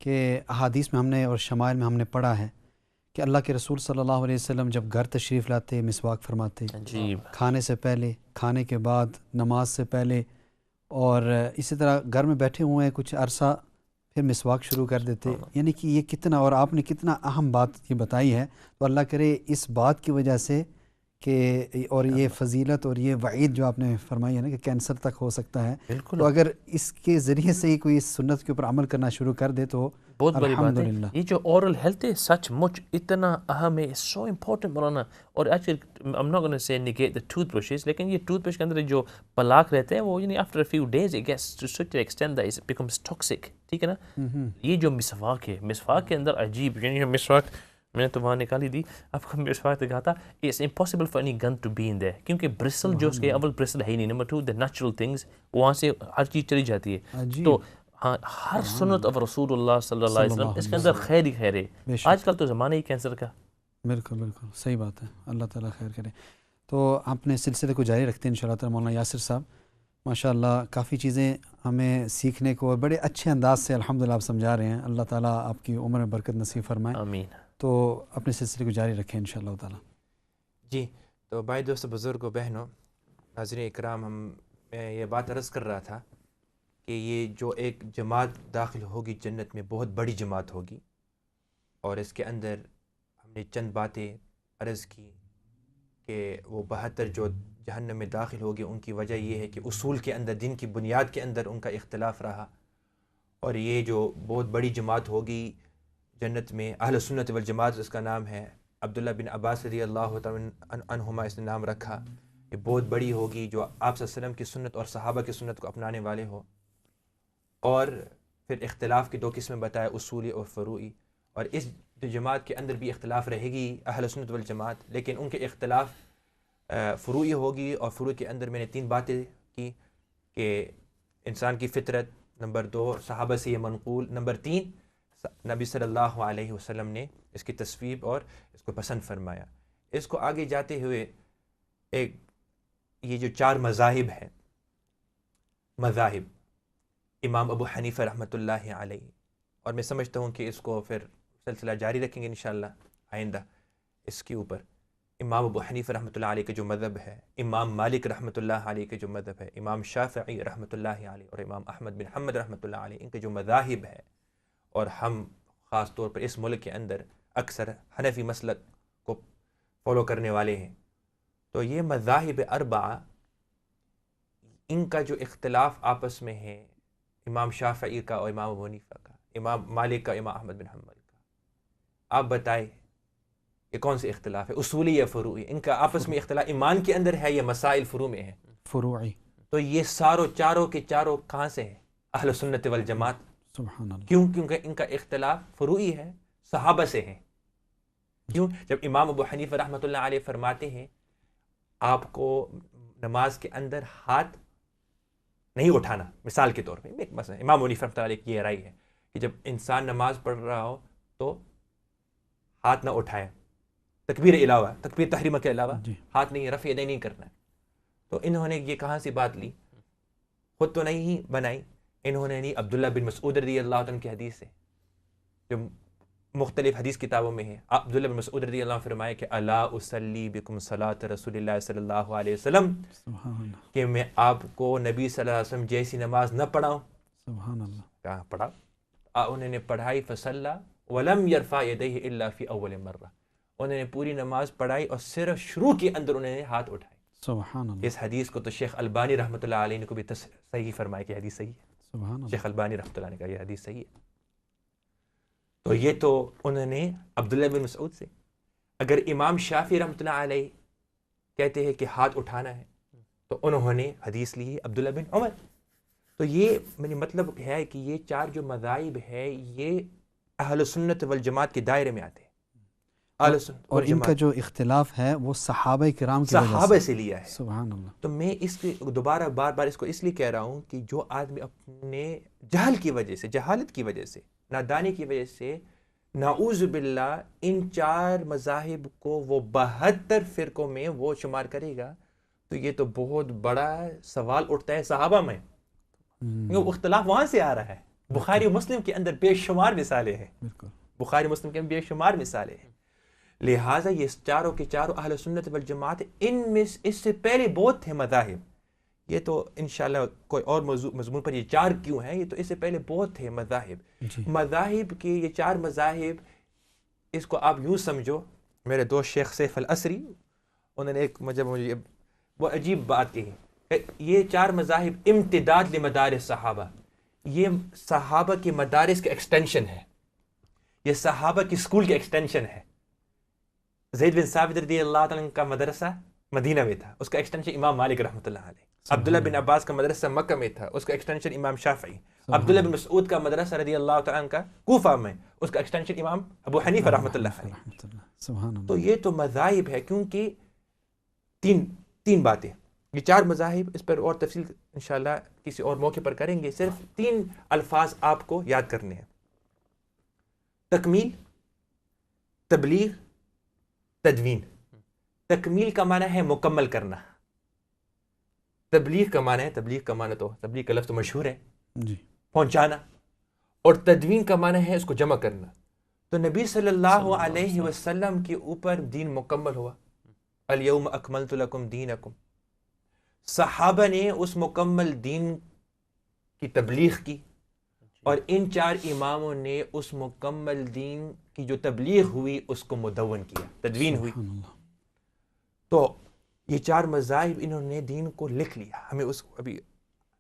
کہ احادیث میں ہم نے اور شمائل میں ہم نے پڑھا ہے کہ اللہ کے رسول صلی اللہ علیہ وسلم جب گھر تشریف لاتے مسواک فرماتے، کھانے سے پہلے، کھانے کے بعد، نماز سے پہلے، اور اسی طرح گھر میں بیٹھے ہوئے ہیں کچھ عرصہ پھر مسواک شروع کر دیتے. یعنی کہ یہ کتنا، اور آپ نے کتنا اہم بات یہ بتائی ہے. تو اللہ کرے اس بات کی وجہ سے کہ اور یہ فضیلت اور یہ وعید جو آپ نے فرمائی ہے نا کہ کینسر تک ہو سکتا ہے، تو اگر اس کے ذریعے سے ہی کوئی اس سنت کے اوپر عمل کرنا شروع کر دے تو بہت بڑی بات ہے. یہ جو اورل ہیلتھ ہے سچ مچ اتنا اہم ہے، سو امپورٹنٹ مولانا. اور actually I'm not going to say negate the toothbrushes، لیکن یہ ٹوتھ برش کے اندر جو پلاک رہتے ہیں وہ یعنی after a few days it gets to such an extent that it becomes toxic. ٹھیک ہے نا؟ یہ جو مسواک ہے، مسواک کے اندر عجیب یعنی مسواک میں نے تو وہاں نکالی دی، آپ کو مسواک دکھا تھا. It's impossible for any gun to be in there، کیونکہ برسل جو اس کے اول برسل ہے ہی نہیں. نمبر 2 the natural things وہاں سے ہر چیز چلی جاتی ہے. تو ہاں ہر سنت of رسول اللہ صلی اللہ علیہ وسلم اس کے اندر خیر ہی خیر ہے. آج کل تو زمانہ ہی کینسر کا. بالکل صحیح بات ہے. اللہ تعالیٰ خیر کرے. تو اپنے سلسلے کو جاری رکھتے ہیں انشاءاللہ تعالیٰ. مولانا یاسر صاحب ماشاءاللہ کافی چیزیں ہمیں سیکھنے کو بڑے اچھے انداز سے الحمدللہ آپ سمجھا رہے ہیں. اللہ تعالیٰ آپ کی عمر میں برکت نصیب فرمائے. آمین. تو اپنے سلسلے کو جاری رکھیں انشاءاللہ تعالیٰ. جی تو بھائی دوست بزرگ و بہنوں ناظرین اکرام، میں یہ بات عرض کر رہا تھا کہ یہ جو ایک جماعت داخل ہوگی جنت میں بہت بڑی جماعت ہوگی، اور اس کے اندر ہم نے چند باتیں عرض کی کہ وہ 72 جو جہنم میں داخل ہوگی ان کی وجہ یہ ہے کہ اصول کے اندر، دین کی بنیاد کے اندر ان کا اختلاف رہا. اور یہ جو بہت بڑی جماعت ہوگی جنت میں، اہل سنت والجماعت اس کا نام ہے. عبداللہ بن عباس رضی اللہ تعالیٰ عنہما اس نے نام رکھا. یہ بہت بڑی ہوگی جو آپ صلی اللہ علیہ وسلم کی سنت اور صحابہ کی سنت کو اپنانے والے ہو. اور پھر اختلاف کی 2 قسمیں بتائے، اصولی اور فروعی. اور اس جماعت کے اندر بھی اختلاف رہے گی اہل سنت والجماعت، لیکن ان کے اختلاف فروعی ہوگی. اور فروع کے اندر میں نے 3 باتیں کی کہ انسان کی فطرت، نمبر 2 صحابہ سے یہ منقول، نمبر 3 نبی صلی اللہ علیہ وسلم نے اس کی تصویب اور اس کو پسند فرمایا. اس کو آگے جاتے ہوئے ایک یہ جو 4 مذاہب ہیں، مذاہب امام ابو حنیفہ رحمۃ اللہ علیہ، اور میں سمجھتا ہوں کہ اس کو پھر سلسلہ جاری رکھیں گے انشاءاللہ آئندہ اس کے اوپر. امام ابو حنیفہ رحمۃ اللہ علیہ کے جو مذہب ہے، امام مالک رحمۃ اللہ علیہ کے جو مذہب ہے، امام شافعی رحمۃ اللہ علیہ اور امام احمد بن حنبل رحمۃ اللہ علیہ، ان کے جو مذاہب ہے، اور ہم خاص طور پر اس ملک کے اندر اکثر حنفی مسلک کو فالو کرنے والے ہیں، تو یہ مذاہب اربعہ ان کا جو اختلاف آپس میں ہے، امام شافعی کا اور امام ابو حنیفہ کا، امام مالک کا، امام احمد بن حنبل کا، آپ بتائیں یہ کون سے اختلاف ہے، اصولی یا فروعی؟ ان کا آپس میں اختلاف ایمان کے اندر ہے یا مسائل فروع میں ہے؟ فروعی. تو یہ چاروں کے چاروں کہاں سے ہیں؟ اہل سنت والجماعت. سبحان اللہ. کیوں؟ کیونکہ ان کا اختلاف فروعی ہے، صحابہ سے ہے. کیوں؟ جب امام ابو حنیفہ رحمۃ اللہ علیہ فرماتے ہیں آپ کو نماز کے اندر ہاتھ نہیں اٹھانا، مثال کے طور پہ ایک مثلا امام ابو حنیفہ رحمۃ اللہ علیہ کی یہ رائے ہے کہ جب انسان نماز پڑھ رہا ہو تو ہاتھ نہ اٹھائے، تکبیر علاوہ، تکبیر تحریمہ کے علاوہ ہاتھ نہیں، رفع یدین نہیں کرنا ہے. تو انہوں نے یہ کہاں سے بات لی؟ خود تو نہیں بنائی، انہوں نے نہیں، عبداللہ بن مسعود رضی اللہ عنہ کی حدیث ہے جو مختلف حدیث کتابوں میں ہے. عبداللہ بن مسعود رضی اللہ عنہ فرمائے کہ الا اصلی بکم صلاۃ رسول اللہ صلی اللہ علیہ وسلم، کہ میں آپ کو نبی صلی اللہ علیہ وسلم جیسی نماز نہ پڑھاؤں. سبحان اللہ. کہاں پڑھا؟ انہوں نے پڑھائی فصلی ولم یرفع یدیہ الا فی اول مرہ، انہوں نے پوری نماز پڑھائی اور صرف شروع کے اندر انہوں نے ہاتھ اٹھائے. سبحان اللہ. اس حدیث کو تو شیخ البانی رحمۃ اللہ علیہ نے کو بھی صحیح فرمایا کہ حدیث صحیح ہے. سبحان اللہ. شیخ البانی رحمۃ اللہ نے کہا یہ حدیث صحیح ہے. تو یہ تو انہوں نے عبداللہ بن مسعود سے. اگر امام شافعی رحمۃ اللہ علیہ کہتے ہیں کہ ہاتھ اٹھانا ہے تو انہوں نے حدیث لی ہے عبداللہ بن عمر. تو یہ میری مطلب ہے کہ یہ چار جو مذاہب ہے یہ اہل سنت والجماعت کے دائرے میں آتے ہیں. اور ان کا جو اختلاف ہے وہ صحابہ کرام کی صحابہ سے لیا ہے. سبحان اللہ. تو میں اس کے دوبارہ بار بار اس کو اس لیے کہہ رہا ہوں کہ جو آدمی اپنے جہل کی وجہ سے، جہالت کی وجہ سے، نادانی کی وجہ سے نعوذ باللہ ان چار مذاہب کو وہ 72 فرقوں میں وہ شمار کرے گا تو یہ تو بہت بڑا سوال اٹھتا ہے صحابہ میں. وہ اختلاف وہاں سے آ رہا ہے. بخاری و مسلم کے اندر بے شمار مثالیں ہیں. بخاری مسلم کے اندر بے شمار مثالیں ہیں. لہٰذا یہ چاروں کے چاروں اہل سنت والجماعت، ان میں اس سے پہلے بہت تھے مذاہب. یہ تو انشاءاللہ کوئی اور مضمون پر یہ چار کیوں ہیں، یہ تو اس سے پہلے بہت تھے مذاہب. مذاہب کے یہ چار مذاہب، اس کو آپ یوں سمجھو، میرے دوست شیخ سیف الاسری انہوں نے ایک مجھے وہ عجیب بات کہی کہ یہ چار مذاہب امتداد لمدارس صحابہ، یہ صحابہ کے مدارس کے ایکسٹینشن ہے، یہ صحابہ کی اسکول کے ایکسٹینشن ہے. زید بن ثابت رضی اللہ عنہ کا مدرسہ مدینہ میں تھا، اس کا ایکسٹینشن امام مالک رحمۃ اللہ علیہ. عبداللہ بن عباس کا مدرسہ مکہ میں تھا، اس کا ایکسٹینشن امام شافعی. عبداللہ بن مسعود کا مدرسہ رضی اللہ تعالیٰ عنہ کا کوفہ میں، اس کا ایکسٹینشن امام ابو حنیفہ رحمۃ اللہ علیہ. تو یہ تو مذاہب ہے، کیونکہ تین باتیں، یہ چار مذاہب، اس پر اور تفصیل انشاءاللہ کسی اور موقع پر کریں گے. صرف 3 الفاظ آپ کو یاد کرنے ہیں: تکمیل، تبلیغ، تدوین. تکمیل کا معنی ہے مکمل کرنا. تبلیغ کا معنی ہے، تبلیغ کا معنی تو تبلیغ کا لفظ تو مشہور ہے جی، پہنچانا. اور تدوین کا معنی ہے اس کو جمع کرنا. تو نبی صلی اللہ علیہ وسلم کے اوپر دین مکمل ہوا. الیوم اکملت لکم دینکم. صحابہ نے اس مکمل دین کی تبلیغ کی، اور ان چار اماموں نے اس مکمل دین کی جو تبلیغ ہوئی اس کو مدون کیا، تدوین ہوئی. تو یہ چار مذاہب انہوں نے دین کو لکھ لیا. ہمیں اس ابھی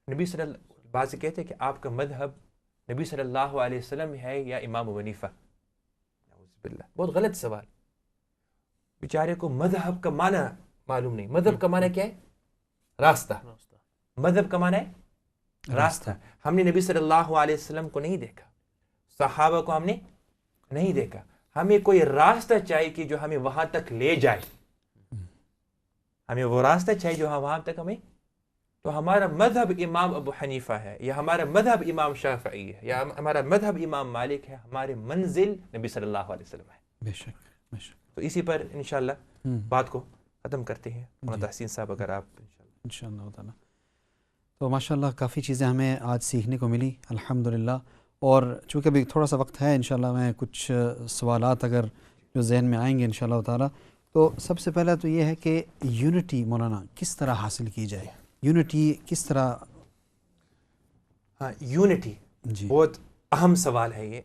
نبی صلی اللہ بعض سے کہتے ہیں کہ آپ کا مذہب نبی صلی اللہ علیہ وسلم ہے یا امام ابو حنیفہ. بہت غلط سوال. بیچارے کو مذہب کا معنی معلوم نہیں. مذہب کا معنی کیا ہے؟ راستہ. مذہب کا معنی ہے راستہ. ہم نے نبی صلی اللہ علیہ وسلم کو نہیں دیکھا، صحابہ کو ہم نے نہیں دیکھا. ہمیں کوئی راستہ چاہیے کہ جو ہمیں وہاں تک لے جائے. ہمیں وہ راستہ چاہیے جو وہاں تک ہمیں. تو ہمارا مذہب امام ابو حنیفہ ہے، یا ہمارا مذہب امام شافعی ہے، یا ہمارا مذہب امام مالک ہے. ہمارے منزل نبی صلی اللہ علیہ وسلم ہے. بے شک بے شک. تو اسی پر انشاءاللہ بات کو ختم کرتے ہیں. مولانا تحسین صاحب اگر آپ انشاءاللہ تعالیٰ. تو ماشاءاللہ کافی چیزیں ہمیں آج سیکھنے کو ملی الحمدللہ. اور چونکہ ابھی تھوڑا سا وقت ہے انشاءاللہ میں کچھ سوالات اگر جو ذہن میں آئیں گے انشاءاللہ تعالیٰ. تو سب سے پہلا تو یہ ہے کہ یونٹی مولانا کس طرح حاصل کی جائے, یونٹی کس طرح؟ ہاں, یونٹی جی بہت اہم سوال ہے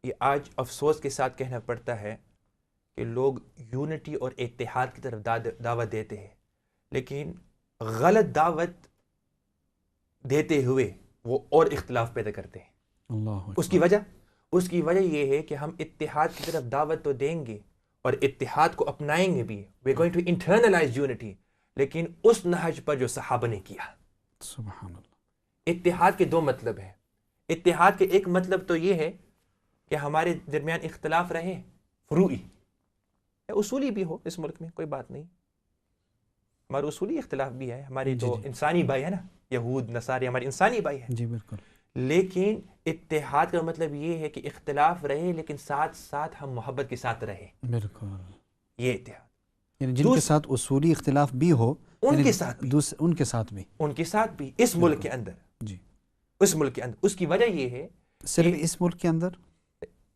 یہ آج افسوس کے ساتھ کہنا پڑتا ہے کہ لوگ یونٹی اور اتحاد کی طرف دعوت دیتے ہیں, لیکن غلط دعوت دیتے ہوئے وہ اور اختلاف پیدا کرتے ہیں. اللہ اس کی وجہ یہ ہے کہ ہم اتحاد کی طرف دعوت تو دیں گے اور اتحاد کو اپنائیں گے بھی, we are going to internalise unity, لیکن اس نہج پر جو صحابہ نے کیا. سبحان اللہ. اتحاد کے دو مطلب ہیں. اتحاد کے ایک مطلب تو یہ ہے کہ ہمارے درمیان اختلاف رہے فروعی یا اصولی بھی ہو, اس ملک میں کوئی بات نہیں, ہمارے اصولی اختلاف بھی ہے, ہمارے تو انسانی بھائی ہے نا, یہود نصارے ہمارے انسانی بھائی ہیں. جی بالکل. لیکن اتحاد کا مطلب یہ ہے کہ اختلاف رہے لیکن ساتھ ساتھ ہم محبت کے ساتھ رہے. بالکل, یہ اتحاد. یعنی جن کے ساتھ اصولی اختلاف بھی ہو ان کے ساتھ بھی, ان کے ساتھ بھی اس ملک کے اندر. جی اس ملک کے اندر. اس کی وجہ یہ ہے صرف اس ملک کے اندر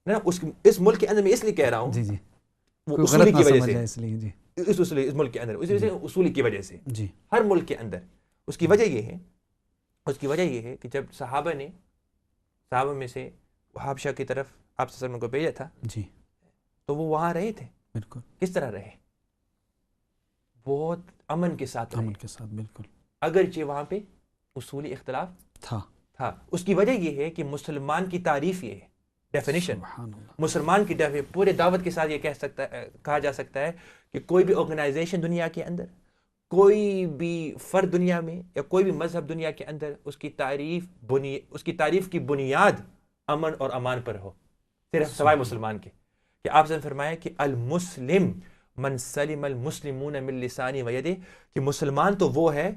نا, اس ملک کے اندر میں اس لیے کہہ رہا ہوں, جی جی وہ اصولی کی وجہ سے, اس لیے جی اس ملک کے اندر اس وجہ سے, اصولی کی وجہ سے جی ہر ملک کے اندر. اس کی وجہ یہ ہے کہ جب صحابہ میں سے حبشہ کی طرف آپ صلی اللہ علیہ وسلم کو بھیجا تھا جی, تو وہ وہاں رہے تھے. بالکل. کس طرح رہے؟ بہت امن کے ساتھ رہے. امن کے ساتھ, بالکل. اگرچہ وہاں پہ اصولی اختلاف تھا. اس کی وجہ یہ ہے کہ مسلمان کی تعریف یہ ہے, ڈیفینیشن سبحان اللہ. مسلمان کی پورے دعوت کے ساتھ یہ کہا جا سکتا ہے کہ کوئی بھی آرگنائزیشن دنیا کے اندر, کوئی بھی فرد دنیا میں, یا کوئی بھی مذہب دنیا کے اندر, اس کی تعریف کی بنیاد امن اور امان پر ہو, صرف سوائے مسلمان کے. کہ آپ نے فرمایا کہ المسلم من سلم المسلمون من لسانی و یدہ, کہ مسلمان تو وہ ہے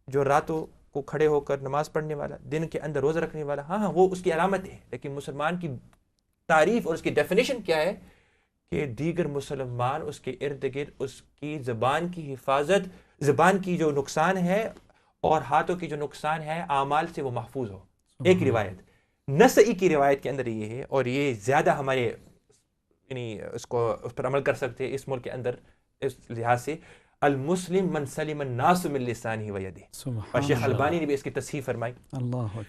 جو راتوں کو کھڑے ہو کر نماز پڑھنے والا, دن کے اندر روزہ رکھنے والا. ہاں وہ اس کی علامت ہے, لیکن مسلمان کی تعریف اور اس کی ڈیفینیشن کیا ہے کہ دیگر مسلمان اس کے ارد گرد اس کی زبان کی حفاظت, زبان کی جو نقصان ہے اور ہاتھوں کی جو نقصان ہے اعمال سے وہ محفوظ ہو. ایک روایت نسائی کی روایت کے اندر یہ ہے, اور یہ زیادہ ہمارے یعنی اس پر عمل کر سکتے ہیں اس ملک کے اندر اس لحاظ سے, المسلم من سلم الناس من لسانہ و یدہ. اور شیخ البانی نے بھی اس کی تصحیح فرمائی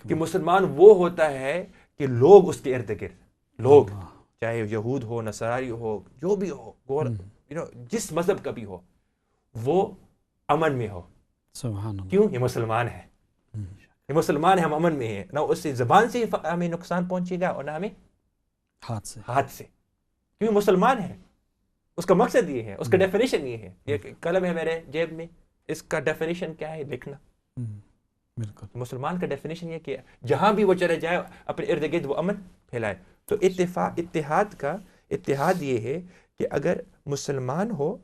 کہ مسلمان وہ ہوتا ہے کہ لوگ اس کے ارد گرد, لوگ چاہے یہود ہو, نصاری ہو, جو بھی ہو, جس مذہب کا بھی ہو, وہ امن میں ہو. سبحان اللہ. کیوں؟ یہ مسلمان ہے, یہ مسلمان ہے, ہم امن میں ہیں. نہ اس سے زبان سے ہمیں نقصان پہنچے گا اور نہ ہمیں ہاتھ سے. کیوں؟ مسلمان ہے. اس کا مقصد یہ ہے, اس کا ڈیفینیشن یہ ہے. یہ قلم ہے میرے جیب میں, اس کا ڈیفینیشن کیا ہے؟ لکھنا. بالکل. مسلمان کا ڈیفینیشن یہ کہ جہاں بھی وہ چلے جائے اپنے ارد گرد وہ امن پھیلائے. تو اتحاد یہ ہے کہ اگر مسلمان ہو,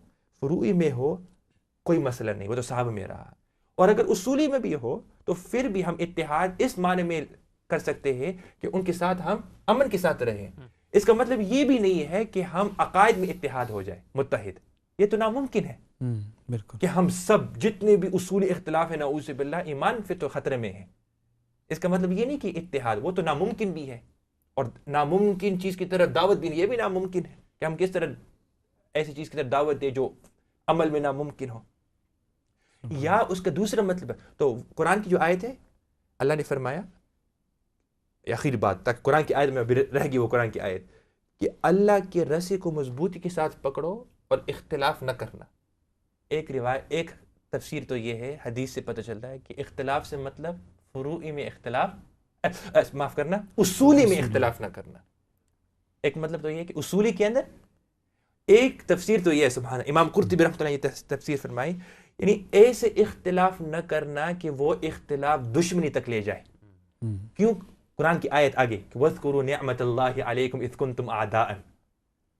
فروعی میں ہو, کوئی مسئلہ نہیں, وہ تو صحابہ میں رہا. اور اگر اصولی میں بھی ہو تو پھر بھی ہم اتحاد اس معنی میں کر سکتے ہیں کہ ان کے ساتھ ہم امن کے ساتھ رہیں. اس کا مطلب یہ بھی نہیں ہے کہ ہم عقائد میں اتحاد ہو جائے متحد, یہ تو ناممکن ہے. بالکل. کہ ہم سب جتنے بھی اصولی اختلاف ہیں نعوذ باللہ, ایمان پھر تو خطرے میں ہے. اس کا مطلب یہ نہیں کہ اتحاد, وہ تو ناممکن بھی ہے. اور ناممکن چیز کی طرف دعوت بھی نہیں, یہ بھی ناممکن ہے کہ ہم کس طرح ایسی چیز کی طرف دعوت دیں جو عمل میں ناممکن ہو. یا اس کا دوسرا مطلب ہے, تو قرآن کی جو آیت ہے اللہ نے فرمایا, آخری بات تک قرآن کی آیت میں رہ گئی وہ قرآن کی آیت, کہ اللہ کے رسی کو مضبوطی کے ساتھ پکڑو اور اختلاف نہ کرنا. ایک تفسیر تو یہ ہے, حدیث سے پتہ چلتا ہے کہ اختلاف سے مطلب فروعی میں اختلاف, معاف کرنا, اصولی میں اختلاف نہ کرنا. ایک مطلب تو یہ ہے کہ اصولی کے اندر, ایک تفسیر تو یہ ہے, سبحان امام قرطبی رحمۃ اللہ یہ تفسیر فرمائی, یعنی ایسے اختلاف نہ کرنا کہ وہ اختلاف دشمنی تک لے جائے. کیوں؟ قرآن کی آیت آگے کہ وَاذْكُرُوا نِعْمَةَ اللَّهِ عَلَيْكُمْ اِذْ كُنْتُمْ أَعْدَاءً,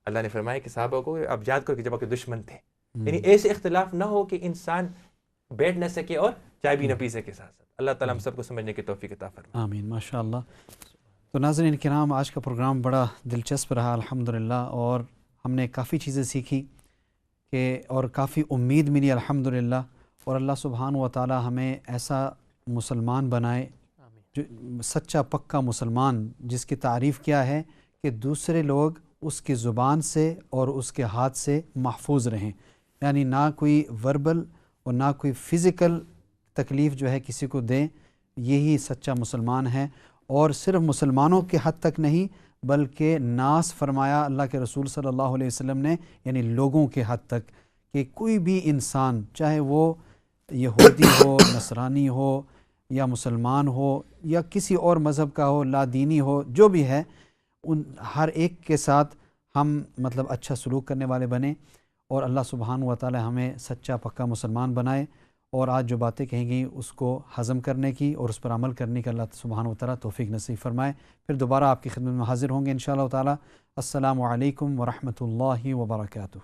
اللہ نے فرمایا کہ صحابہ کو اب یاد کرو کہ جب آپ کے دشمن تھے. یعنی ایسے اختلاف نہ ہو کہ انسان بیٹھ نہ سکے اور چائے بھی نہ پی سکے ساتھ ساتھ. اللہ تعالیٰ ہم سب کو سمجھنے کی توفیق عطا فرمائے. آمین. ماشاء اللہ. تو ناظرین کرام, آج کا پروگرام بڑا دلچسپ رہا الحمدللہ, اور ہم نے کافی چیزیں سیکھی اور کافی امید ملی الحمدللہ. اور اللہ سبحانہ و تعالی ہمیں ایسا مسلمان بنائے جو سچا پکا مسلمان جس کی تعریف کیا ہے کہ دوسرے لوگ اس کی زبان سے اور اس کے ہاتھ سے محفوظ رہیں، یعنی نہ کوئی وربل اور نہ کوئی فزیکل تکلیف جو ہے کسی کو دیں، یہی سچا مسلمان ہے۔ اور صرف مسلمانوں کے حد تک نہیں بلکہ ناس فرمایا اللہ کے رسول صلی اللہ علیہ وسلم نے، یعنی لوگوں کے حد تک، کہ کوئی بھی انسان چاہے وہ یہودی ہو، نصرانی ہو یا مسلمان ہو یا کسی اور مذہب کا ہو، لا دینی ہو، جو بھی ہے، ان ہر ایک کے ساتھ ہم مطلب اچھا سلوک کرنے والے بنیں، اور اللہ سبحانہ و تعالی ہمیں سچا پکا مسلمان بنائے، اور آج جو باتیں کہیں گئی اس کو ہضم کرنے کی اور اس پر عمل کرنے کا اللہ سبحانہ و تعالی توفیق نصیب فرمائے۔ پھر دوبارہ آپ کی خدمت میں حاضر ہوں گے انشاءاللہ تعالی۔ السلام علیکم ورحمۃ اللہ وبرکاتہ۔